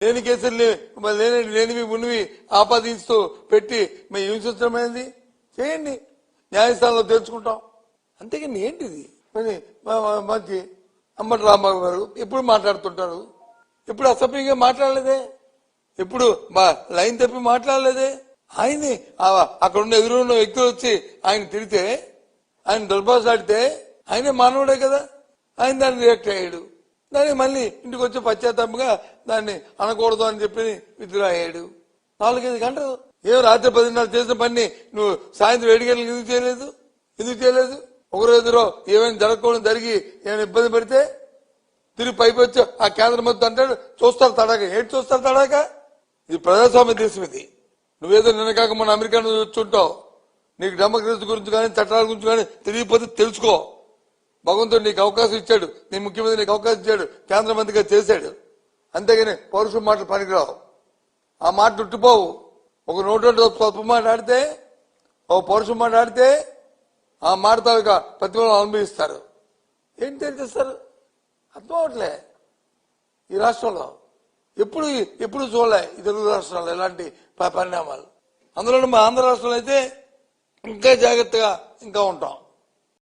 లేని కేసుల్ని లేనివి ఉన్నవి ఆపాదిస్తూ పెట్టి మేము హింసించడమైంది చేయండి, న్యాయస్థానంలో తెలుసుకుంటాం. అంతేగాని ఏంటిది మరి మంచి అంబటి రాంబాబు గారు ఎప్పుడు మాట్లాడుతుంటారు, ఎప్పుడు అసభ్యంగా మాట్లాడలేదే, ఎప్పుడు లైన్ తప్పి మాట్లాడలేదే. ఆయన్ని అక్కడ ఉన్న ఎదురున్న వ్యక్తులు వచ్చి ఆయన తిడితే, ఆయన దుర్భాషలాడితే ఆయనే మానవుడే కదా, ఆయన దాన్ని రియాక్ట్ అయ్యాడు. దాన్ని మళ్ళీ ఇంటికి వచ్చి పశ్చాత్తాపంగా దాన్ని అనకూడదు అని చెప్పి విత్డ్రా అయ్యాడు. 4-5 గంటలు ఏం రాత్రి 10:30 చేసిన పని నువ్వు సాయంత్రం 7 గంటలకు ఎందుకు చేయలేదు? ఒకరోజులో ఏమైనా జరగకూడదు జరిగి ఏమైనా ఇబ్బంది పడితే తిరిగి పైకి వచ్చి ఆ కేంద్ర మంత్రి అంటాడు చూస్తారు తడాక. ఏంటి చూస్తారు తడాక? ఇది ప్రజాస్వామ్య దేశం. ఇది నువ్వేదో నిన్న కాక మన అమెరికా చూస్తుంటావు. నీకు డెమోక్రసీ గురించి కానీ చట్టాల గురించి కానీ తెలియకపోతే తెలుసుకో. భగవంతుడు నీకు అవకాశం ఇచ్చాడు, నీ ముఖ్యమంత్రి నీకు అవకాశం ఇచ్చాడు, కేంద్ర మంత్రిగా చేశాడు. అంతేగాని పౌరుషం మాటలు పనికిరావు. ఆ మాట ఉట్టిపోవు. ఒక నోటి స్వల్ప మాట ఆడితే, ఒక పౌరుషం మాట ఆడితే ఆ మాటతో ప్రతిఫలం అనుభవిస్తారు. ఏంటి తెలియజేస్తారు? అర్థం అవట్లే. ఈ రాష్ట్రంలో ఎప్పుడు చూడలే ఈ తెలుగు రాష్ట్రాల్లో ఇలాంటి పరిణామాలు. అందులో మా ఆంధ్ర రాష్ట్రంలో అయితే ఇంకా జాగ్రత్తగా ఇంకా ఉంటాం.